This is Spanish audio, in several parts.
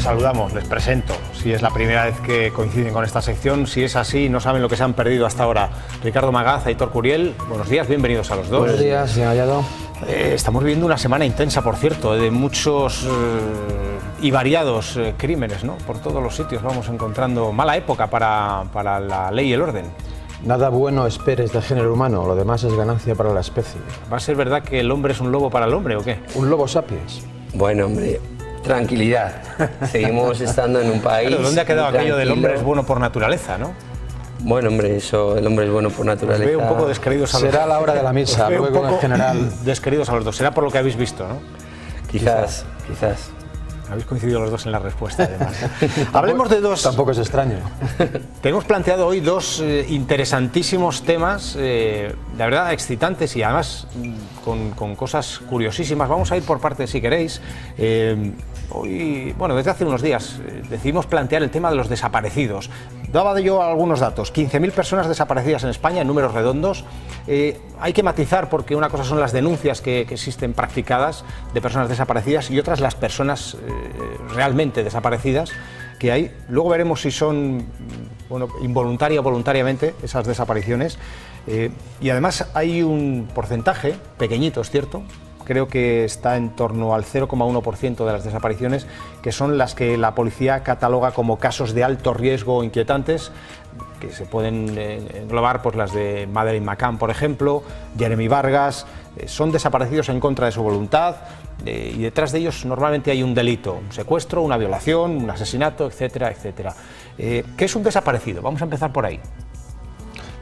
Les saludamos, les presento, si es la primera vez que coinciden con esta sección. Si es así, no saben lo que se han perdido hasta ahora. Ricardo Magaz, Aitor Curiel, buenos días, bienvenidos a los dos. Buenos días, señor Hallado. Estamos viviendo una semana intensa, por cierto, de muchos y variados crímenes, ¿no? Por todos los sitios vamos encontrando mala época para la ley y el orden. Nada bueno esperes del género humano, lo demás es ganancia para la especie. ¿Va a ser verdad que el hombre es un lobo para el hombre o qué? Un lobo sapiens. Bueno, hombre, tranquilidad. Seguimos estando en un país. Claro, ¿dónde ha quedado aquello del hombre es tranquilo? bueno por naturaleza, no? Bueno, hombre, eso, el hombre es bueno por naturaleza. Os veo un poco descreídos a los dos. Será la hora de la misa, luego en general. Desqueridos a los dos. Será por lo que habéis visto, ¿no? Quizás. Habéis coincidido los dos en la respuesta, además. Hablemos de dos. Tampoco es extraño. Tenemos planteado hoy dos interesantísimos temas, de verdad excitantes y además con cosas curiosísimas. Vamos a ir por partes si queréis. Hoy, bueno, desde hace unos días decidimos plantear el tema de los desaparecidos. Daba yo algunos datos: 15.000 personas desaparecidas en España, en números redondos. Hay que matizar porque una cosa son las denuncias que existen practicadas de personas desaparecidas y otras las personas realmente desaparecidas que hay. Luego veremos si son involuntaria o voluntariamente esas desapariciones. Y además hay un porcentaje, pequeñito es cierto, creo que está en torno al 0,1% de las desapariciones, que son las que la policía cataloga como casos de alto riesgo o inquietantes, que se pueden englobar pues las de Madeleine McCann, por ejemplo, Jeremy Vargas. Son desaparecidos en contra de su voluntad y detrás de ellos normalmente hay un delito, un secuestro, una violación, un asesinato, etcétera, etcétera. ¿Qué es un desaparecido? Vamos a empezar por ahí.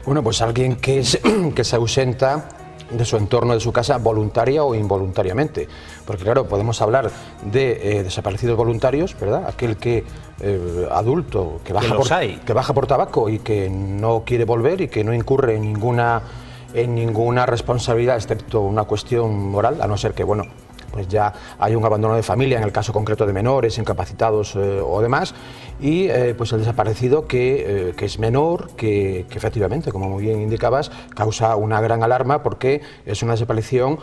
Bueno, pues alguien que se ausenta de su entorno, de su casa, voluntaria o involuntariamente. Porque claro, podemos hablar de desaparecidos voluntarios, ¿verdad? Aquel que, adulto, que baja por tabaco y que no quiere volver y que no incurre en ninguna responsabilidad, excepto una cuestión moral, a no ser que, bueno, pues ya hay un abandono de familia, en el caso concreto de menores, incapacitados o demás, y pues el desaparecido que es menor, que efectivamente, como muy bien indicabas, causa una gran alarma porque es una desaparición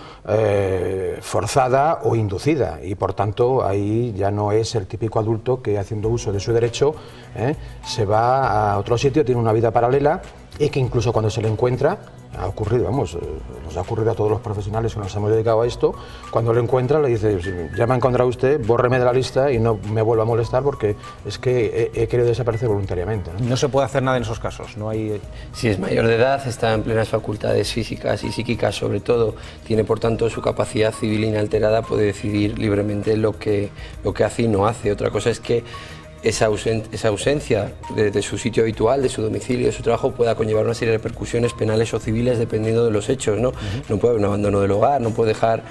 forzada o inducida, y por tanto ahí ya no es el típico adulto que, haciendo uso de su derecho, se va a otro sitio, tiene una vida paralela, y que incluso cuando se le encuentra, ha ocurrido, vamos, nos ha ocurrido a todos los profesionales que nos hemos dedicado a esto, cuando lo encuentra le dice: ya me ha encontrado usted, bórreme de la lista y no me vuelva a molestar porque es que he querido desaparecer voluntariamente, ¿no? No se puede hacer nada en esos casos, no hay... Si es mayor de edad, está en plenas facultades físicas y psíquicas, sobre todo, tiene por tanto su capacidad civil inalterada, puede decidir libremente lo que hace y no hace. Otra cosa es que esa ausencia de su sitio habitual, de su domicilio, de su trabajo, pueda conllevar una serie de repercusiones penales o civiles dependiendo de los hechos, ¿no? No puede haber un abandono del hogar, no puede dejar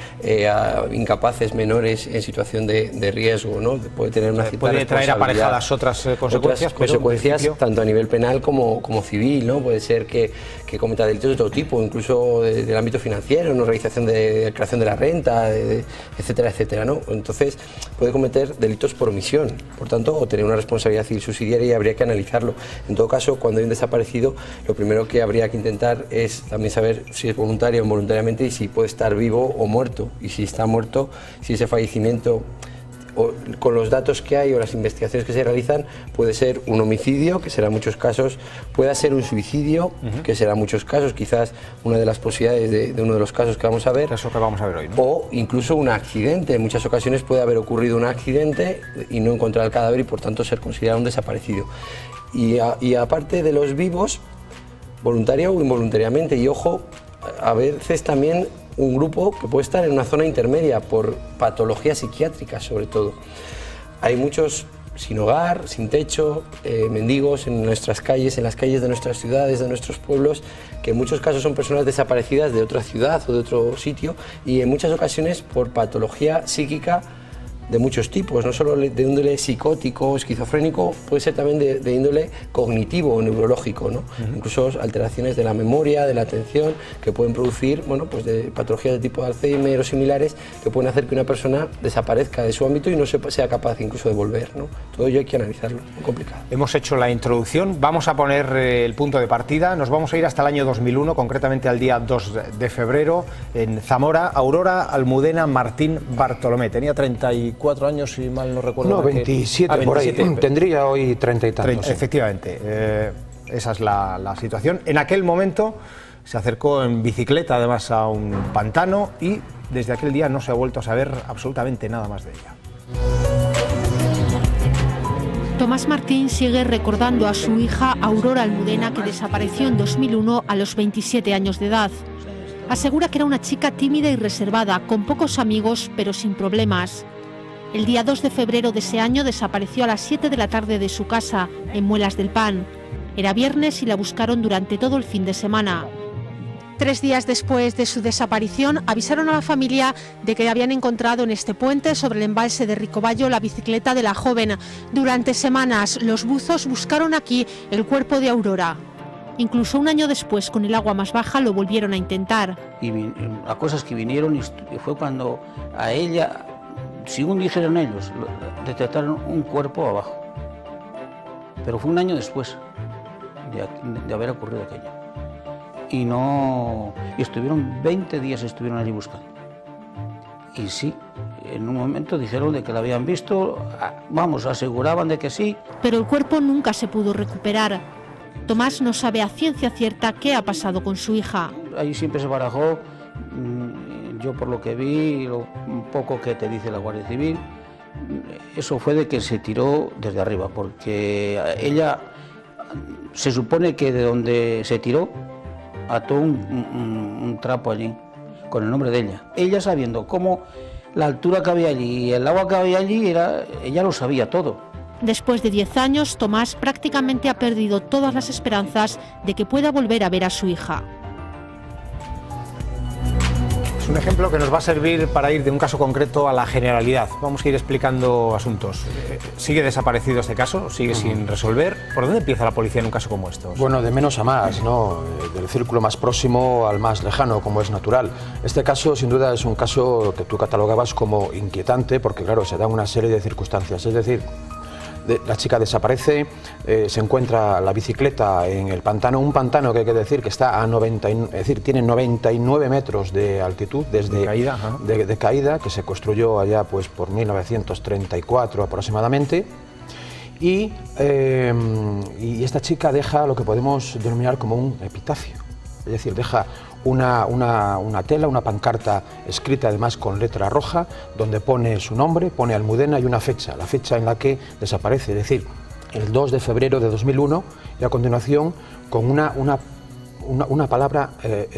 a incapaces menores en situación de riesgo, ¿no? Puede tener una cierta puede traer aparejadas otras consecuencias, pero consecuencias principio... tanto a nivel penal como civil, ¿no? Puede ser que cometa delitos de todo tipo, incluso del ámbito financiero, ¿no? Realización de creación de la renta, etcétera, etcétera, ¿no? Entonces puede cometer delitos por omisión, por tanto, o tener una responsabilidad civil subsidiaria, y habría que analizarlo. En todo caso, cuando hay un desaparecido, lo primero que habría que intentar es también saber si es voluntario o involuntariamente y si puede estar vivo o muerto. Y si está muerto, si ese fallecimiento, con los datos que hay o las investigaciones que se realizan, puede ser un homicidio, que será en muchos casos, puede ser un suicidio, que será en muchos casos, quizás una de las posibilidades de uno de los casos que vamos a ver. Eso que vamos a ver hoy, ¿no? O incluso un accidente. En muchas ocasiones puede haber ocurrido un accidente y no encontrar el cadáver y por tanto ser considerado un desaparecido. Y aparte de los vivos, voluntaria o involuntariamente, y ojo, a veces también un grupo que puede estar en una zona intermedia por patologías psiquiátricas, sobre todo. Hay muchos sin hogar, sin techo, mendigos en nuestras calles, en las calles de nuestras ciudades, de nuestros pueblos, que en muchos casos son personas desaparecidas de otra ciudad o de otro sitio, y en muchas ocasiones por patología psíquica de muchos tipos, no solo de índole psicótico, esquizofrénico, puede ser también de índole cognitivo o neurológico, ¿no? Incluso alteraciones de la memoria, de la atención, que pueden producir, bueno, pues de patologías de tipo de Alzheimer o similares, que pueden hacer que una persona desaparezca de su ámbito y no sea capaz incluso de volver, ¿no? Todo ello hay que analizarlo, es muy complicado. Hemos hecho la introducción, vamos a poner el punto de partida, nos vamos a ir hasta el año 2001, concretamente al día 2 de febrero, en Zamora, Aurora Almudena Martín Bartolomé, tenía 34 24 años, si mal no recuerdo. No, 27, por ahí. Tendría hoy 30 y tantos. Sí. Efectivamente, esa es la situación. En aquel momento se acercó en bicicleta, además, a un pantano y desde aquel día no se ha vuelto a saber absolutamente nada más de ella. Tomás Martín sigue recordando a su hija Aurora Almudena, que desapareció en 2001 a los 27 años de edad. Asegura que era una chica tímida y reservada, con pocos amigos, pero sin problemas. El día 2 de febrero de ese año desapareció a las 7 de la tarde de su casa, en Muelas del Pan. Era viernes y la buscaron durante todo el fin de semana. 3 días después de su desaparición, avisaron a la familia de que habían encontrado en este puente sobre el embalse de Ricoballo la bicicleta de la joven. Durante semanas, los buzos buscaron aquí el cuerpo de Aurora. Incluso un año después, con el agua más baja, lo volvieron a intentar. Y las cosas que vinieron y fue cuando a ella, según dijeron ellos, detectaron un cuerpo abajo. Pero fue un año después de haber ocurrido aquello. Y estuvieron 20 días estuvieron allí buscando. Y sí, en un momento dijeron de que la habían visto, aseguraban de que sí. Pero el cuerpo nunca se pudo recuperar. Tomás no sabe a ciencia cierta qué ha pasado con su hija. Ahí siempre se barajó, yo por lo que vi, lo poco que te dice la Guardia Civil, eso fue de que se tiró desde arriba, porque ella se supone que de donde se tiró ató un trapo allí, con el nombre de ella. Ella sabiendo cómo la altura que había allí y el agua que había allí, ella lo sabía todo. Después de 10 años, Tomás prácticamente ha perdido todas las esperanzas de que pueda volver a ver a su hija. Es un ejemplo que nos va a servir para ir de un caso concreto a la generalidad. Vamos a ir explicando asuntos. ¿Sigue desaparecido este caso? ¿Sigue sin resolver? ¿Por dónde empieza la policía en un caso como estos? Bueno, de menos a más, ¿no? Del círculo más próximo al más lejano, como es natural. Este caso, sin duda, es un caso que tú catalogabas como inquietante porque, claro, se dan una serie de circunstancias. Es decir, la chica desaparece, se encuentra la bicicleta en el pantano, un pantano que hay que decir que está a tiene 99 metros de altitud desde de caída, que se construyó allá pues por 1934 aproximadamente. Y esta chica deja lo que podemos denominar como un epitafio, es decir, deja una tela, una pancarta escrita además con letra roja, donde pone su nombre, pone Almudena y una fecha, la fecha en la que desaparece, es decir, el 2 de febrero de 2001, y a continuación con una palabra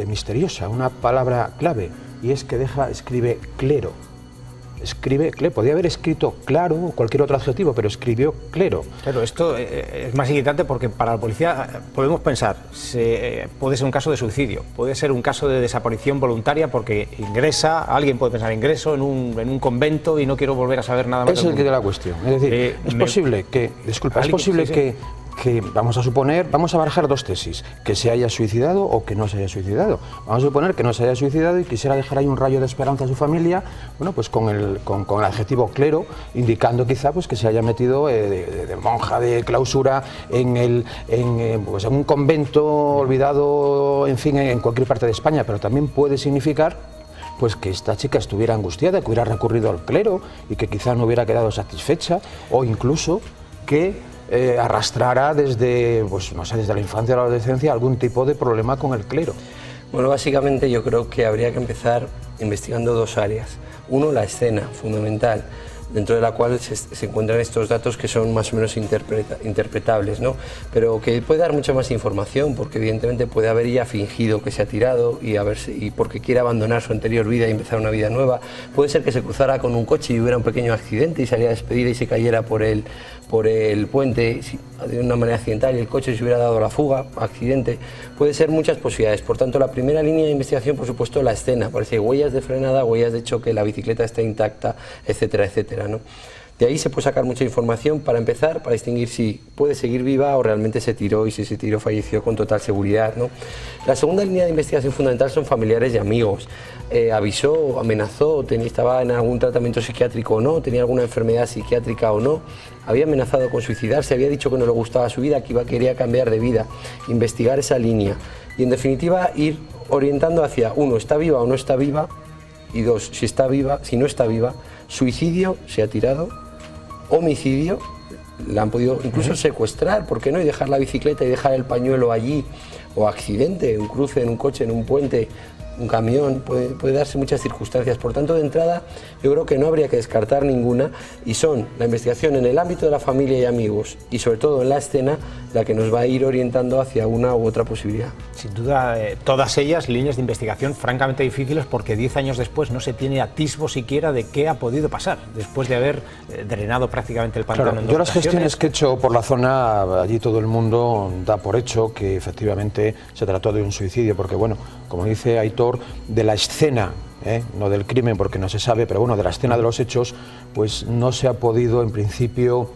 misteriosa, una palabra clave, y es que escribe clero. Podía haber escrito claro o cualquier otro adjetivo, pero escribió clero. Claro, esto es más inquietante porque para la policía podemos pensar, puede ser un caso de suicidio, puede ser un caso de desaparición voluntaria porque alguien puede pensar ingreso en un convento y no quiero volver a saber nada más. Es el que de la cuestión, es decir, es posible que vamos a suponer, vamos a barajar dos tesis, que se haya suicidado o que no se haya suicidado. Vamos a suponer que no se haya suicidado y quisiera dejar ahí un rayo de esperanza a su familia, bueno, pues con el adjetivo clero, indicando quizá pues que se haya metido de monja de clausura en un convento olvidado, en fin, en cualquier parte de España, pero también puede significar pues que esta chica estuviera angustiada, que hubiera recurrido al clero y que quizá no hubiera quedado satisfecha, o incluso que arrastrara desde la infancia a la adolescencia algún tipo de problema con el clero. Bueno, básicamente yo creo que habría que empezar investigando dos áreas. Uno, la escena, fundamental, dentro de la cual se encuentran estos datos que son más o menos interpretables, ¿no? Pero que puede dar mucha más información, porque evidentemente puede haber ella fingido que se ha tirado y porque quiere abandonar su anterior vida y empezar una vida nueva. Puede ser que se cruzara con un coche y hubiera un pequeño accidente y saliera despedida y se cayera por el puente de una manera accidental y el coche se hubiera dado la fuga, accidente. Puede ser muchas posibilidades. Por tanto, la primera línea de investigación, por supuesto, la escena. Parece huellas de frenada, huellas de choque, la bicicleta está intacta, etcétera, etcétera, ¿no? De ahí se puede sacar mucha información para empezar, para distinguir si puede seguir viva o realmente se tiró, y si se tiró falleció con total seguridad, ¿no? La segunda línea de investigación fundamental son familiares y amigos. Avisó, amenazó, estaba en algún tratamiento psiquiátrico o no, tenía alguna enfermedad psiquiátrica o no, había amenazado con suicidarse, había dicho que no le gustaba su vida, que quería cambiar de vida, investigar esa línea y en definitiva ir orientando hacia, uno, está viva o no está viva, y 2, si está viva, si no está viva, suicidio, se ha tirado, homicidio, la han podido incluso secuestrar, ¿por qué no? Y dejar la bicicleta y dejar el pañuelo allí, o accidente, un cruce en un coche, en un puente, un camión, puede darse muchas circunstancias. Por tanto, de entrada, yo creo que no habría que descartar ninguna, y son la investigación en el ámbito de la familia y amigos, y sobre todo en la escena, la que nos va a ir orientando hacia una u otra posibilidad. Sin duda, todas ellas líneas de investigación francamente difíciles, porque 10 años después no se tiene atisbo siquiera de qué ha podido pasar, después de haber drenado prácticamente el pantano. Claro, yo las gestiones que he hecho por la zona, allí todo el mundo da por hecho que efectivamente se trató de un suicidio, porque bueno, como dice Aitor, de la escena, no del crimen porque no se sabe, pero bueno, de la escena de los hechos, pues no se ha podido en principio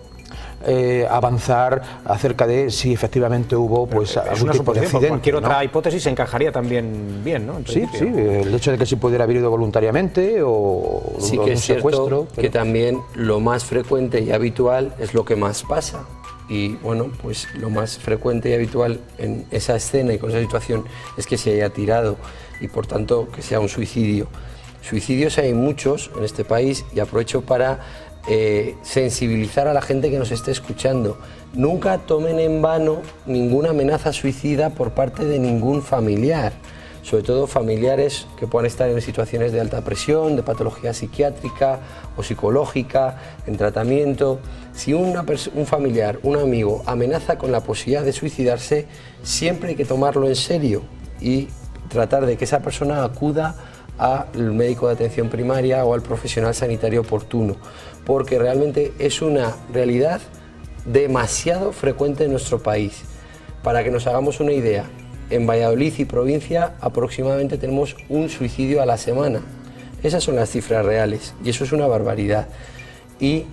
avanzar acerca de si efectivamente hubo pues algún tipo de accidente. Cualquier otra hipótesis encajaría también bien, ¿no? Sí, sí, el hecho de que si pudiera haber ido voluntariamente o sí que un es secuestro. Cierto que también lo más frecuente y habitual es lo que más pasa. Y bueno, pues lo más frecuente y habitual en esa escena y con esa situación es que se haya tirado y por tanto que sea un suicidio. Suicidios hay muchos en este país, y aprovecho para sensibilizar a la gente que nos esté escuchando. Nunca tomen en vano ninguna amenaza suicida por parte de ningún familiar, sobre todo familiares que puedan estar en situaciones de alta presión, de patología psiquiátrica o psicológica, en tratamiento. Si un familiar, un amigo, amenaza con la posibilidad de suicidarse, siempre hay que tomarlo en serio y tratar de que esa persona acuda al médico de atención primaria o al profesional sanitario oportuno, porque realmente es una realidad demasiado frecuente en nuestro país. Para que nos hagamos una idea, en Valladolid y provincia aproximadamente tenemos un suicidio a la semana. Esas son las cifras reales y eso es una barbaridad. Y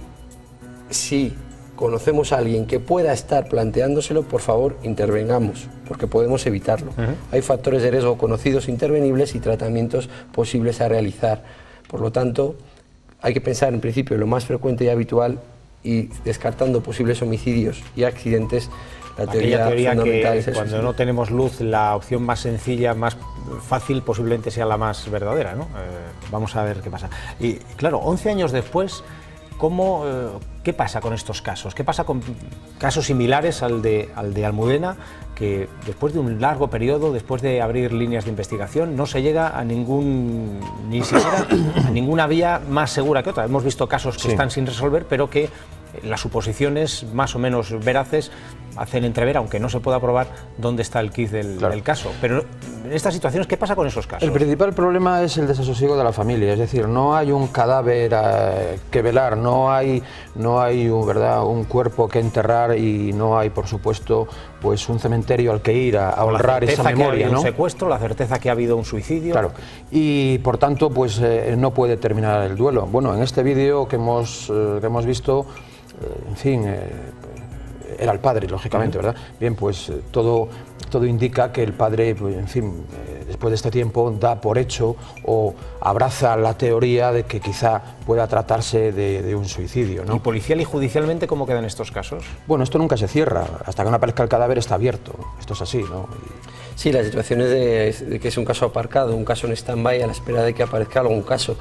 si conocemos a alguien que pueda estar planteándoselo, por favor, intervengamos, porque podemos evitarlo. Hay factores de riesgo conocidos, intervenibles, y tratamientos posibles a realizar. Por lo tanto, hay que pensar en principio en lo más frecuente y habitual, y descartando posibles homicidios y accidentes, la teoría fundamental es que cuando no tenemos luz, la opción más sencilla, más fácil, posiblemente sea la más verdadera, ¿no? Vamos a ver qué pasa. Y claro, 11 años después, ¿qué pasa con estos casos? ¿Qué pasa con casos similares al de Almudena, que después de un largo periodo, después de abrir líneas de investigación, no se llega a ni siquiera a ninguna vía más segura que otra? Hemos visto casos que están sin resolver, pero que las suposiciones más o menos veraces hacen entrever, aunque no se pueda probar, dónde está el quid del caso. Pero en estas situaciones, ¿qué pasa con esos casos? El principal problema es el desasosiego de la familia, es decir, no hay un cadáver que velar, no hay un cuerpo que enterrar, y no hay, por supuesto, pues un cementerio al que ir a honrar esa memoria, que ha habido ¿no? un secuestro, la certeza que ha habido un suicidio. Claro, y por tanto, pues no puede terminar el duelo. Bueno, en este vídeo que hemos visto, en fin, era el padre, lógicamente, ¿verdad? Bien, pues todo indica que el padre, pues, en fin, después de este tiempo da por hecho o abraza la teoría de que quizá pueda tratarse de un suicidio, ¿no? ¿Y policial y judicialmente cómo quedan estos casos? Bueno, esto nunca se cierra, hasta que no aparezca el cadáver está abierto, esto es así, ¿no? Sí, las situaciones de que es un caso aparcado, un caso en stand-by a la espera de que aparezca algún caso,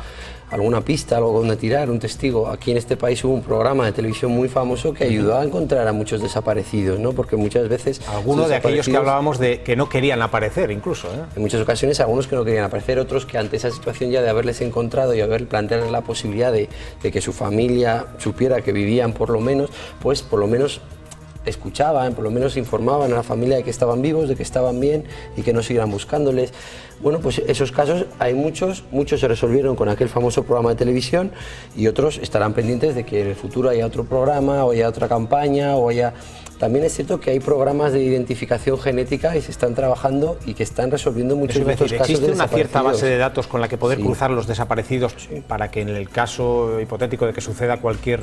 alguna pista, algo donde tirar, un testigo. Aquí en este país hubo un programa de televisión muy famoso que ayudó a encontrar a muchos desaparecidos, ¿no? Porque muchas veces... Algunos de aquellos que hablábamos de que no querían aparecer, incluso, ¿eh? En muchas ocasiones, algunos que no querían aparecer, otros que ante esa situación ya de haberles encontrado y haber planteado la posibilidad de que su familia supiera que vivían por lo menos, pues por lo menos escuchaban, por lo menos informaban a la familia de que estaban vivos, de que estaban bien y que no siguieran buscándoles. Bueno, pues esos casos hay muchos se resolvieron con aquel famoso programa de televisión, y otros estarán pendientes de que en el futuro haya otro programa o haya otra campaña o haya... También es cierto que hay programas de identificación genética y se están trabajando y que están resolviendo muchos de estos casos de ¿existe una cierta desaparecidos? base de datos con la que poder cruzar los desaparecidos para que en el caso hipotético de que suceda cualquier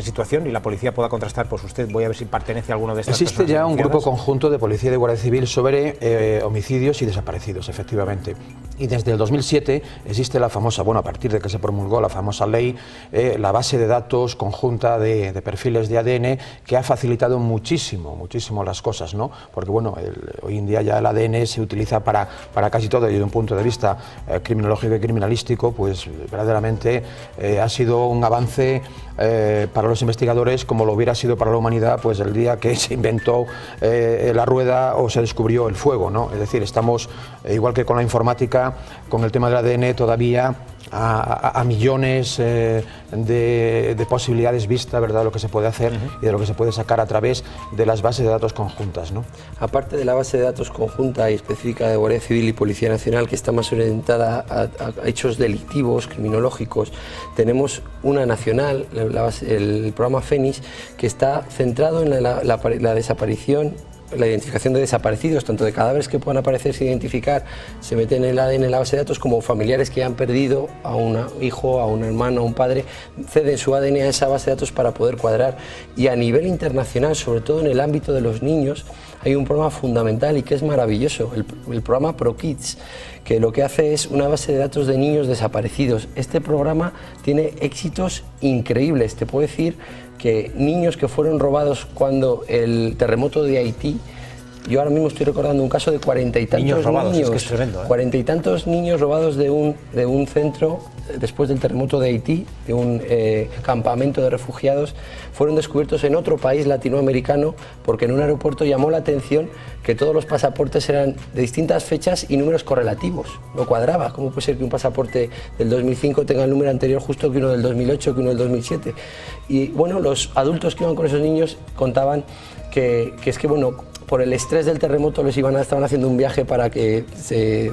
situación y la policía pueda contrastar, pues usted, voy a ver si pertenece a alguno de estas Existe personas ya un grupo denunciadas? conjunto de Policía y de Guardia Civil sobre homicidios y desaparecidos, efectivamente. Y desde el 2007 existe la famosa, bueno, a partir de que se promulgó la famosa ley, la base de datos conjunta de perfiles de ADN, que ha facilitado muchísimo las cosas, ¿no? Porque bueno, hoy en día ya el ADN se utiliza para casi todo, y desde un punto de vista criminológico y criminalístico, pues verdaderamente ha sido un avance para los investigadores como lo hubiera sido para la humanidad pues el día que se inventó la rueda o se descubrió el fuego, ¿no? Es decir, estamos, igual que con la informática, con el tema del ADN todavía a millones de posibilidades vistas, ¿verdad?, de lo que se puede hacer y de lo que se puede sacar a través de las bases de datos conjuntas, ¿no? Aparte de la base de datos conjunta y específica de Guardia Civil y Policía Nacional, que está más orientada a hechos delictivos, criminológicos, tenemos una nacional, el programa Fénix, que está centrado en la desaparición, la identificación de desaparecidos, tanto de cadáveres que puedan aparecerse, identificar, se meten el ADN en la base de datos, como familiares que han perdido a un hijo, a un hermano, a un padre, ceden su ADN a esa base de datos para poder cuadrar. Y a nivel internacional, sobre todo en el ámbito de los niños, hay un programa fundamental y que es maravilloso, el programa ProKids, que lo que hace es una base de datos de niños desaparecidos. Este programa tiene éxitos increíbles, te puedo decir que niños que fueron robados cuando el terremoto de Haití, yo ahora mismo estoy recordando un caso de 40 y tantos niños robados, niños, es que es tremendo, 40 y tantos niños robados de un centro después del terremoto de Haití, de un campamento de refugiados, fueron descubiertos en otro país latinoamericano porque en un aeropuerto llamó la atención que todos los pasaportes eran de distintas fechas y números correlativos, no cuadraba. ¿Cómo puede ser que un pasaporte del 2005 tenga el número anterior justo que uno del 2008, que uno del 2007? Y bueno, los adultos que iban con esos niños contaban que es que, bueno, por el estrés del terremoto estaban haciendo un viaje para que se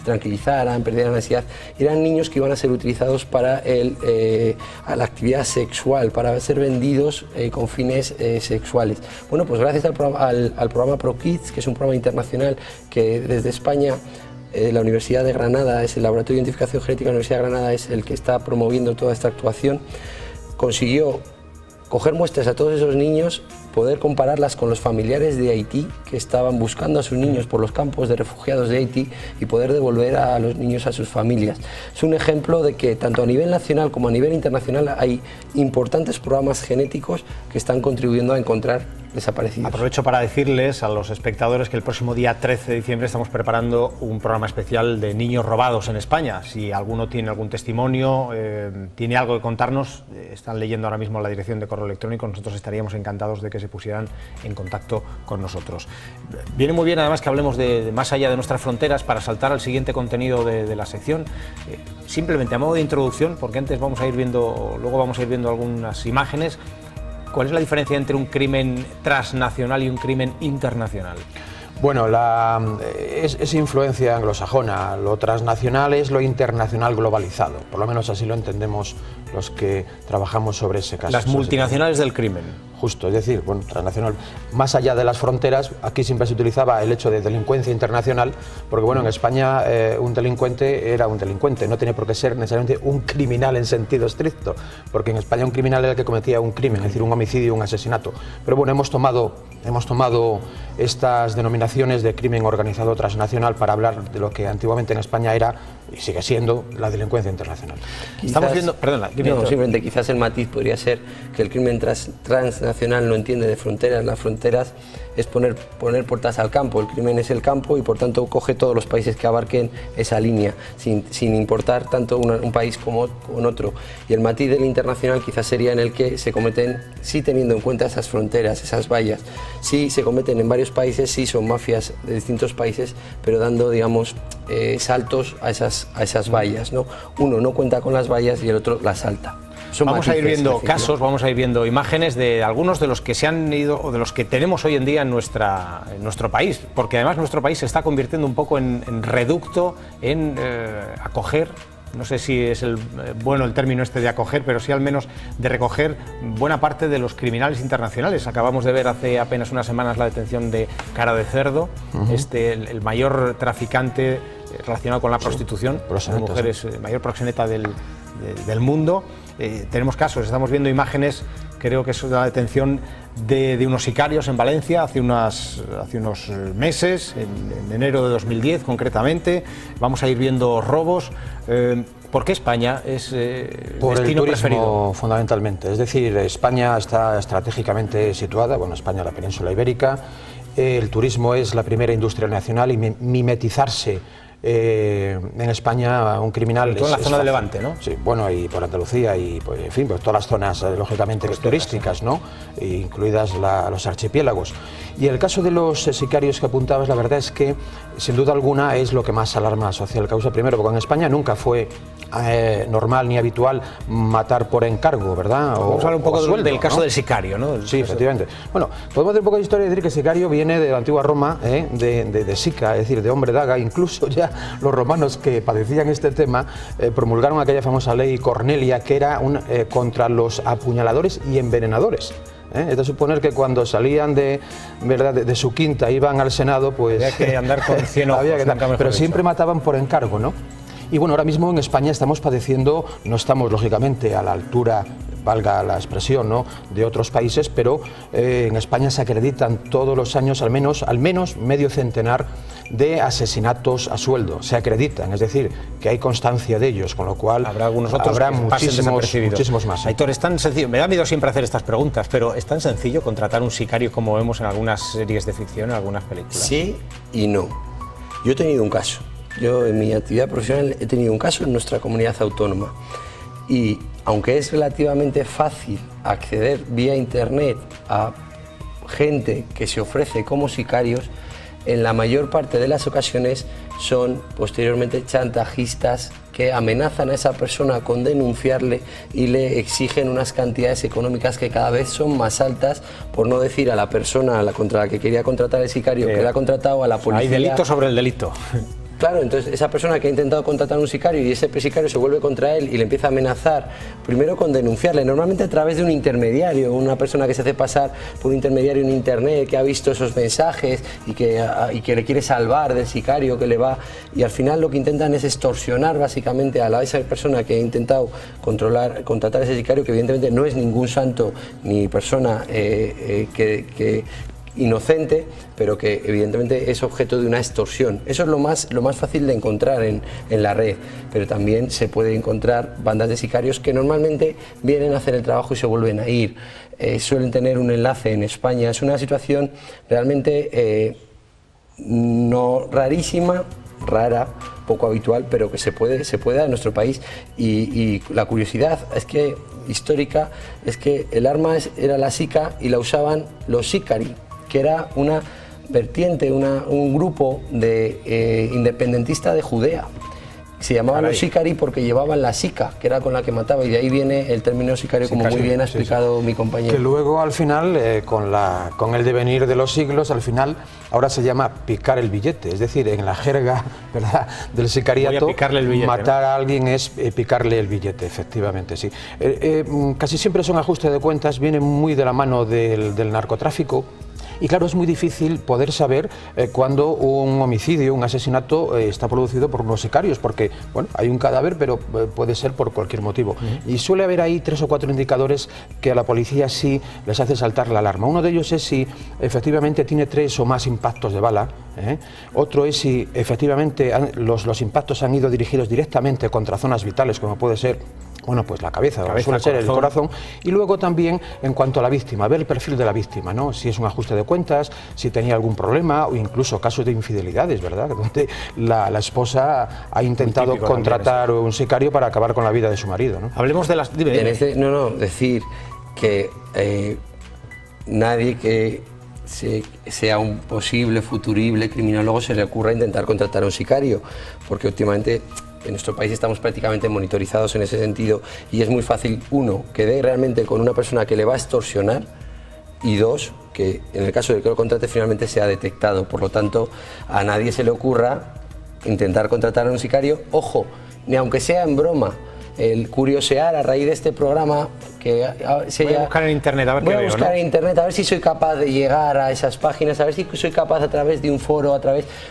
tranquilizaran, perdieran la ansiedad. Eran niños que iban a ser utilizados para la actividad sexual, para ser vendidos con fines sexuales. Bueno, pues gracias al programa ProKids, que es un programa internacional que desde España la Universidad de Granada, el Laboratorio de Identificación Genética de la Universidad de Granada es el que está promoviendo toda esta actuación, consiguió coger muestras a todos esos niños, poder compararlas con los familiares de Haití que estaban buscando a sus niños por los campos de refugiados de Haití y poder devolver a los niños a sus familias. Es un ejemplo de que tanto a nivel nacional como a nivel internacional hay importantes programas genéticos que están contribuyendo a encontrar desaparecidos. Aprovecho para decirles a los espectadores que el próximo día 13 de diciembre estamos preparando un programa especial de niños robados en España. Si alguno tiene algún testimonio, tiene algo que contarnos, están leyendo ahora mismo la dirección de correo electrónico, nosotros estaríamos encantados de que se pusieran en contacto con nosotros. Viene muy bien además que hablemos de más allá de nuestras fronteras para saltar al siguiente contenido de la sección. Simplemente a modo de introducción, porque antes luego vamos a ir viendo algunas imágenes. ¿Cuál es la diferencia entre un crimen transnacional y un crimen internacional? Bueno, es influencia anglosajona, lo transnacional es lo internacional globalizado, por lo menos así lo entendemos los que trabajamos sobre ese caso. Las multinacionales del crimen. Justo, es decir, bueno, transnacional, más allá de las fronteras, aquí siempre se utilizaba el hecho de delincuencia internacional, porque bueno, en España un delincuente era un delincuente, no tiene por qué ser necesariamente un criminal en sentido estricto, porque en España un criminal era el que cometía un crimen, es decir, un homicidio, un asesinato. Pero bueno, hemos tomado estas denominaciones de crimen organizado transnacional para hablar de lo que antiguamente en España era y sigue siendo la delincuencia internacional. Estamos viendo, perdona, simplemente quizás el matiz podría ser que el crimen transnacional no entiende de fronteras, las fronteras es poner puertas al campo, el crimen es el campo y por tanto coge todos los países que abarquen esa línea, sin importar tanto un país como con otro. Y el matiz del internacional quizás sería en el que se cometen, sí teniendo en cuenta esas fronteras, esas vallas, sí se cometen en varios países, sí son mafias de distintos países, pero dando, digamos, saltos a esas vallas, ¿no? Uno no cuenta con las vallas y el otro las salta. Vamos a ir viendo casos, vamos a ir viendo imágenes de algunos de los que se han ido o de los que tenemos hoy en día en nuestro país, porque además nuestro país se está convirtiendo un poco en reducto, en acoger, no sé si es bueno el término este de acoger, pero sí al menos de recoger buena parte de los criminales internacionales. Acabamos de ver hace apenas unas semanas la detención de Cara de Cerdo, el mayor traficante relacionado con la prostitución, de mujeres, el mayor proxeneta del mundo. Tenemos casos, estamos viendo imágenes creo que es una detención de unos sicarios en Valencia hace unos meses, en enero de 2010 concretamente. Vamos a ir viendo robos. ¿Por qué España es por destino el turismo preferido? Fundamentalmente? Es decir, España está estratégicamente situada, bueno, España, la península ibérica, el turismo es la primera industria nacional y mimetizarse en España un criminal sobre todo en la zona de Levante, ¿no? Sí, bueno, y por Andalucía y pues, en fin, pues todas las zonas lógicamente turísticas, ¿no? Incluidas los archipiélagos. Y el caso de los sicarios que apuntabas, la verdad es que sin duda alguna es lo que más alarma social causa. Primero, porque en España nunca fue normal ni habitual matar por encargo, ¿verdad? Vamos a hablar un poco sueldo, del caso ¿no? del sicario, ¿no? Sí, efectivamente. Bueno, podemos hacer un poco de historia y decir que sicario viene de la antigua Roma, de sica, es decir, de hombre daga. Incluso ya los romanos que padecían este tema promulgaron aquella famosa ley Cornelia, que era contra los apuñaladores y envenenadores. Es de suponer que cuando salían de su quinta, iban al Senado, pues había que andar con 100 ojos, pero siempre mataban por encargo, ¿no? Y bueno, ahora mismo en España estamos padeciendo, no estamos lógicamente a la altura, valga la expresión, ¿no?, de otros países, pero en España se acreditan todos los años al menos medio centenar de asesinatos a sueldo. Se acreditan, es decir, que hay constancia de ellos, con lo cual habrá algunos otros habrá que muchísimos más. Aitor, es tan sencillo, me da miedo siempre hacer estas preguntas, pero ¿es tan sencillo contratar un sicario como vemos en algunas series de ficción, en algunas películas? Sí y no. Yo he tenido un caso. Yo en mi actividad profesional he tenido un caso en nuestra comunidad autónoma y aunque es relativamente fácil acceder vía internet a gente que se ofrece como sicarios, en la mayor parte de las ocasiones son posteriormente chantajistas que amenazan a esa persona con denunciarle y le exigen unas cantidades económicas que cada vez son más altas, por no decir a la persona contra la que quería contratar el sicario, que la ha contratado, a la policía. Hay delito sobre el delito. Claro, entonces esa persona que ha intentado contratar a un sicario y ese sicario se vuelve contra él y le empieza a amenazar, primero con denunciarle, normalmente a través de un intermediario, una persona que se hace pasar por un intermediario en internet, que ha visto esos mensajes y que le quiere salvar del sicario que le va, y al final lo que intentan es extorsionar básicamente a esa persona que ha intentado contratar a ese sicario, que evidentemente no es ningún santo ni persona inocente, pero que evidentemente es objeto de una extorsión. Eso es lo más fácil de encontrar en la red, pero también se puede encontrar bandas de sicarios que normalmente vienen a hacer el trabajo y se vuelven a ir. Suelen tener un enlace en España. Es una situación realmente no rarísima, rara, poco habitual, pero que se puede dar en nuestro país. Y la curiosidad histórica es que el arma era la sica y la usaban los sicari, que era una vertiente, un grupo de independentista de Judea. Se llamaban los sicari porque llevaban la sica, que era con la que mataba, y de ahí viene el término sicario, como muy bien ha explicado mi compañero. Que luego al final, con el devenir de los siglos, al final ahora se llama picar el billete, es decir, en la jerga, ¿verdad?, del sicariato, matar a alguien es picarle el billete, efectivamente, sí. Casi siempre son ajustes de cuentas, vienen muy de la mano del narcotráfico. Y claro, es muy difícil poder saber cuándo un homicidio, un asesinato está producido por unos sicarios, porque bueno, hay un cadáver, pero puede ser por cualquier motivo. Y suele haber ahí 3 o 4 indicadores que a la policía sí les hace saltar la alarma. Uno de ellos es si efectivamente tiene 3 o más impactos de bala. Otro es si efectivamente los impactos han ido dirigidos directamente contra zonas vitales, como puede ser, bueno, pues la cabeza suele ser el corazón. Y luego también en cuanto a la víctima, ver el perfil de la víctima, ¿no? Si es un ajuste de cuentas, si tenía algún problema, o incluso casos de infidelidades, ¿verdad?, donde la esposa ha intentado contratar un sicario para acabar con la vida de su marido, ¿no? Hablemos de las... decir que nadie que sea un posible futurible criminólogo se le ocurra intentar contratar a un sicario, porque últimamente en nuestro país estamos prácticamente monitorizados en ese sentido, y es muy fácil, uno, que dé realmente con una persona que le va a extorsionar, y dos, que en el caso de que lo contrate finalmente sea detectado. Por lo tanto, a nadie se le ocurra intentar contratar a un sicario, ojo, ni aunque sea en broma. El curiosear a raíz de este programa, que voy a buscar en internet a ver qué veo, voy a buscar ¿no? en internet a ver si soy capaz de llegar a esas páginas, a ver si soy capaz a través de un foro,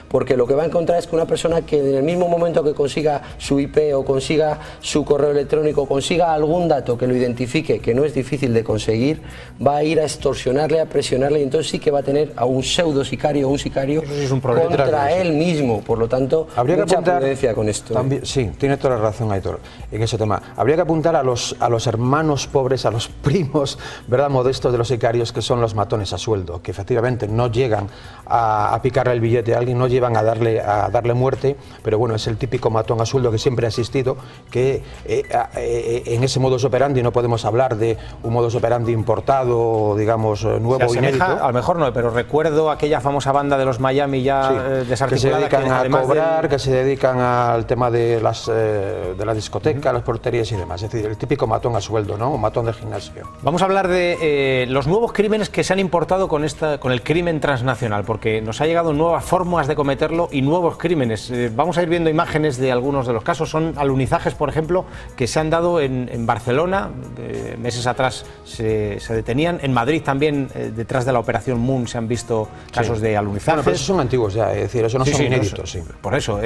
porque lo que va a encontrar es que una persona que en el mismo momento que consiga su IP o consiga su correo electrónico, consiga algún dato que lo identifique, que no es difícil de conseguir, va a ir a extorsionarle, a presionarle, y entonces sí que va a tener a un pseudo sicario o un sicario contra él mismo. Por lo tanto, habría mucha que apuntar prudencia con esto. También, sí, tiene toda la razón, Aitor, en ese tema. Habría que apuntar a los hermanos pobres, a los primos, ¿verdad?, modestos de los sicarios, que son los matones a sueldo, que efectivamente no llegan a picarle el billete a alguien, no llevan a darle muerte, pero bueno, es el típico matón a sueldo que siempre ha existido, que en ese modus operandi no podemos hablar de un modus operandi importado, digamos, nuevo o inédito. A lo mejor no, pero recuerdo aquella famosa banda de los Miami ya desarticulada, que se dedican a cobrar, que se dedican al tema de las discotecas, las porterías y demás. Es decir, el típico matón a sueldo, ¿no? Un matón de gimnasio. Vamos a hablar de los nuevos crímenes que se han importado con el crimen transnacional, porque nos ha llegado nuevas formas de cometerlo y nuevos crímenes. Vamos a ir viendo imágenes de algunos de los casos. Son alunizajes, por ejemplo, que se han dado en Barcelona. Meses atrás se detenían. En Madrid también, detrás de la operación Moon, se han visto casos de alunizajes. Bueno, pero esos son antiguos ya, es decir, eso no son inéditos. Por eso,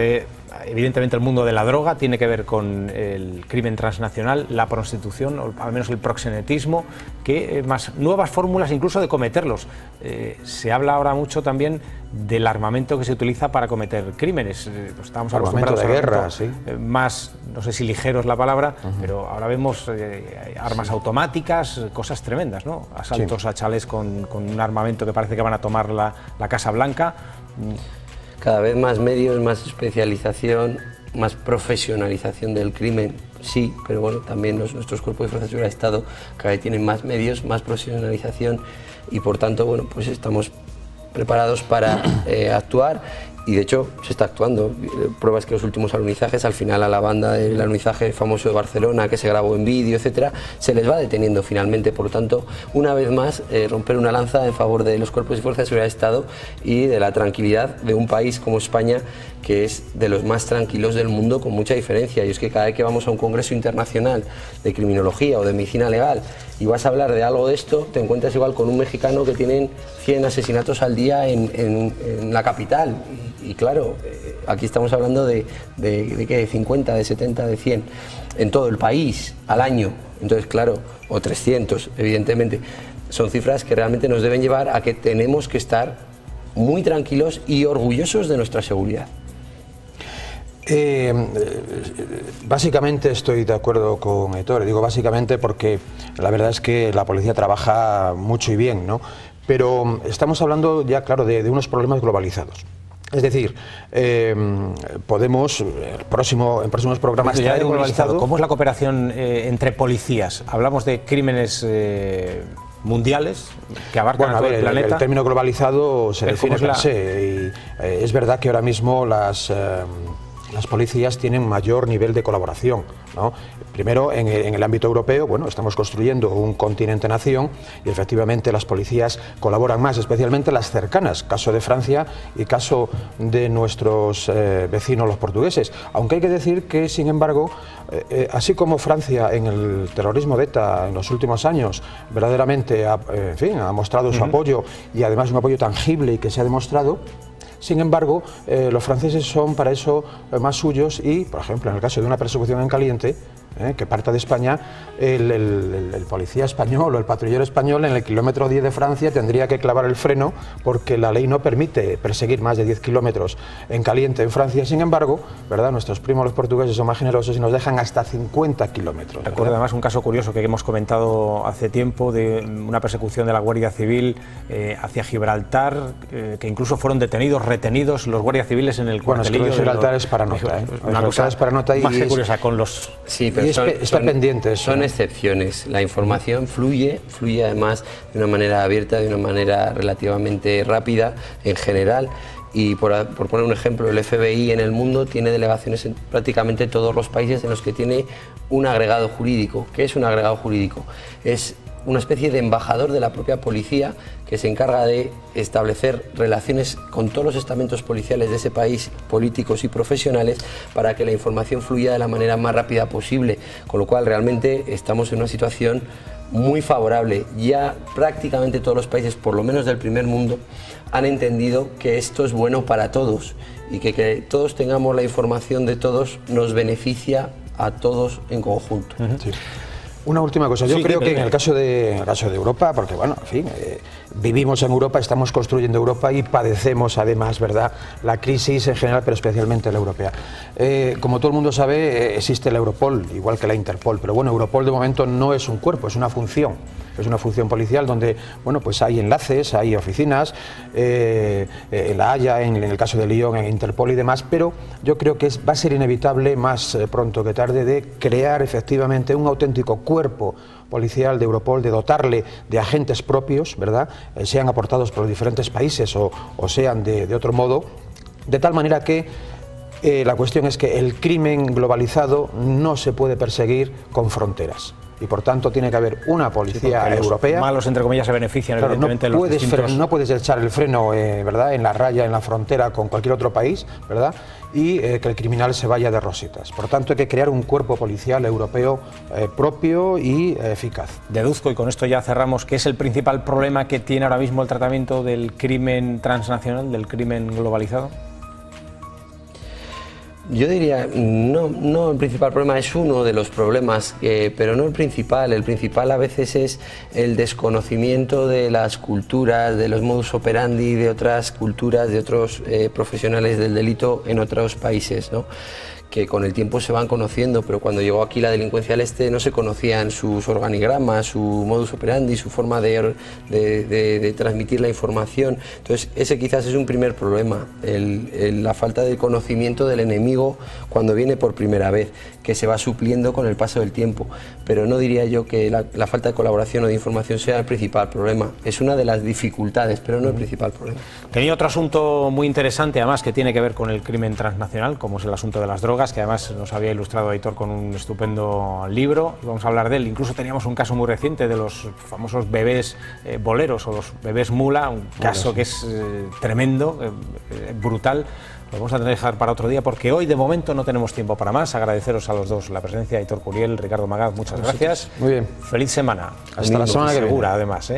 evidentemente el mundo de la droga tiene que ver con el crimen transnacional, la prostitución, o al menos el proxenetismo, que más nuevas fórmulas incluso de cometerlos. Se habla ahora mucho también del armamento que se utiliza para cometer crímenes. Estamos acostumbrados de guerra, sí. Más, no sé si ligero es la palabra, pero ahora vemos armas automáticas, cosas tremendas, ¿no? Asaltos a chalés con un armamento que parece que van a tomar la Casa Blanca. Cada vez más medios, más especialización, más profesionalización del crimen, sí, pero bueno, también nuestros cuerpos de fuerza de seguridad de Estado cada vez tienen más medios, más profesionalización, y por tanto, bueno, pues estamos preparados para actuar, y de hecho se está actuando. Pruebas que los últimos alunizajes, al final a la banda del alunizaje famoso de Barcelona, que se grabó en vídeo, etcétera, se les va deteniendo finalmente. Por lo tanto, una vez más, romper una lanza en favor de los cuerpos y fuerzas de seguridad de Estado y de la tranquilidad de un país como España, que es de los más tranquilos del mundo, con mucha diferencia. Y es que cada vez que vamos a un congreso internacional de criminología o de medicina legal y vas a hablar de algo de esto, te encuentras igual con un mexicano que tienen 100 asesinatos al día en la capital. Y claro, aquí estamos hablando de 50, de 70, de 100 en todo el país al año. Entonces, claro, o 300, evidentemente. Son cifras que realmente nos deben llevar a que tenemos que estar muy tranquilos y orgullosos de nuestra seguridad. Básicamente estoy de acuerdo con Aitor, digo básicamente porque la verdad es que la policía trabaja mucho y bien, ¿no? Pero estamos hablando ya, claro, de unos problemas globalizados. Es decir, podemos, en próximos programas... Ya globalizado, ¿cómo es la cooperación entre policías? Hablamos de crímenes mundiales que abarcan a todo el planeta. El término globalizado se define per se, y es verdad que ahora mismo las policías tienen mayor nivel de colaboración, ¿no? Primero, en el ámbito europeo, bueno, estamos construyendo un continente-nación y efectivamente las policías colaboran más, especialmente las cercanas, caso de Francia y caso de nuestros vecinos los portugueses. Aunque hay que decir que, sin embargo, así como Francia en el terrorismo de ETA en los últimos años verdaderamente ha mostrado su apoyo, y además un apoyo tangible y que se ha demostrado, sin embargo, los franceses son para eso más suyos y, por ejemplo, en el caso de una persecución en caliente, que parta de España, el policía español o el patrullero español en el kilómetro 10 de Francia tendría que clavar el freno porque la ley no permite perseguir más de 10 kilómetros en caliente en Francia. Sin embargo, ¿verdad?, nuestros primos los portugueses son más generosos y nos dejan hasta 50 kilómetros. Recuerdo además un caso curioso que hemos comentado hace tiempo de una persecución de la Guardia Civil hacia Gibraltar, que incluso fueron retenidos los guardias civiles en el cuartelillo. Bueno, es que Gibraltar es para nota, una cosa es para nota más curiosa con los... Sí, pero está pendiente eso, son ¿no? excepciones. La información fluye además de una manera abierta, de una manera relativamente rápida en general. Y por poner un ejemplo, el FBI en el mundo tiene delegaciones en prácticamente todos los países en los que tiene un agregado jurídico. ¿Qué es un agregado jurídico? Es una especie de embajador de la propia policía que se encarga de establecer relaciones con todos los estamentos policiales de ese país, políticos y profesionales, para que la información fluya de la manera más rápida posible, con lo cual realmente estamos en una situación muy favorable. Ya prácticamente todos los países, por lo menos del primer mundo, han entendido que esto es bueno para todos y que todos tengamos la información de todos nos beneficia a todos en conjunto. Sí. Una última cosa, yo creo que en el caso de Europa, porque bueno, en fin, vivimos en Europa, estamos construyendo Europa y padecemos además, ¿verdad?, la crisis en general, pero especialmente la europea. Como todo el mundo sabe, existe la Europol, igual que la Interpol, pero bueno, Europol de momento no es un cuerpo, es una función. Es una función policial donde, bueno, pues hay enlaces, hay oficinas, La Haya, en el caso de Lyon, en Interpol y demás, pero yo creo que va a ser inevitable, más pronto que tarde, de crear efectivamente un auténtico cuerpo policial de Europol, de dotarle de agentes propios, ¿verdad?, sean aportados por los diferentes países o sean de otro modo, de tal manera que la cuestión es que el crimen globalizado no se puede perseguir con fronteras. Y por tanto tiene que haber una policía europea. Los malos, entre comillas, se benefician, claro, evidentemente, no puedes echar el freno, ¿verdad?, en la raya, en la frontera con cualquier otro país, ¿verdad?, y que el criminal se vaya de rositas. Por tanto, hay que crear un cuerpo policial europeo propio y eficaz. Deduzco, y con esto ya cerramos, que es el principal problema que tiene ahora mismo el tratamiento del crimen transnacional, del crimen globalizado. Yo diría, no el principal problema, es uno de los problemas, pero no el principal. El principal a veces es el desconocimiento de las culturas, de los modus operandi de otras culturas, de otros profesionales del delito en otros países, ¿no?, que con el tiempo se van conociendo, pero cuando llegó aquí la delincuencia del este no se conocían sus organigramas, su modus operandi, su forma de transmitir la información. Entonces ese quizás es un primer problema, la falta de conocimiento del enemigo cuando viene por primera vez, que se va supliendo con el paso del tiempo, pero no diría yo que la falta de colaboración o de información sea el principal problema. Es una de las dificultades, pero no el principal problema. Tenía otro asunto muy interesante, además, que tiene que ver con el crimen transnacional, como es el asunto de las drogas, que además nos había ilustrado Aitor con un estupendo libro, y vamos a hablar de él. Incluso teníamos un caso muy reciente de los famosos bebés boleros o los bebés mula, un caso que es tremendo, brutal. Lo vamos a dejar para otro día porque hoy de momento no tenemos tiempo para más. Agradeceros a los dos la presencia de Aitor Curiel, Ricardo Magaz, muchas gracias. Muy bien. Feliz semana. Hasta la semana que viene. Segura, además.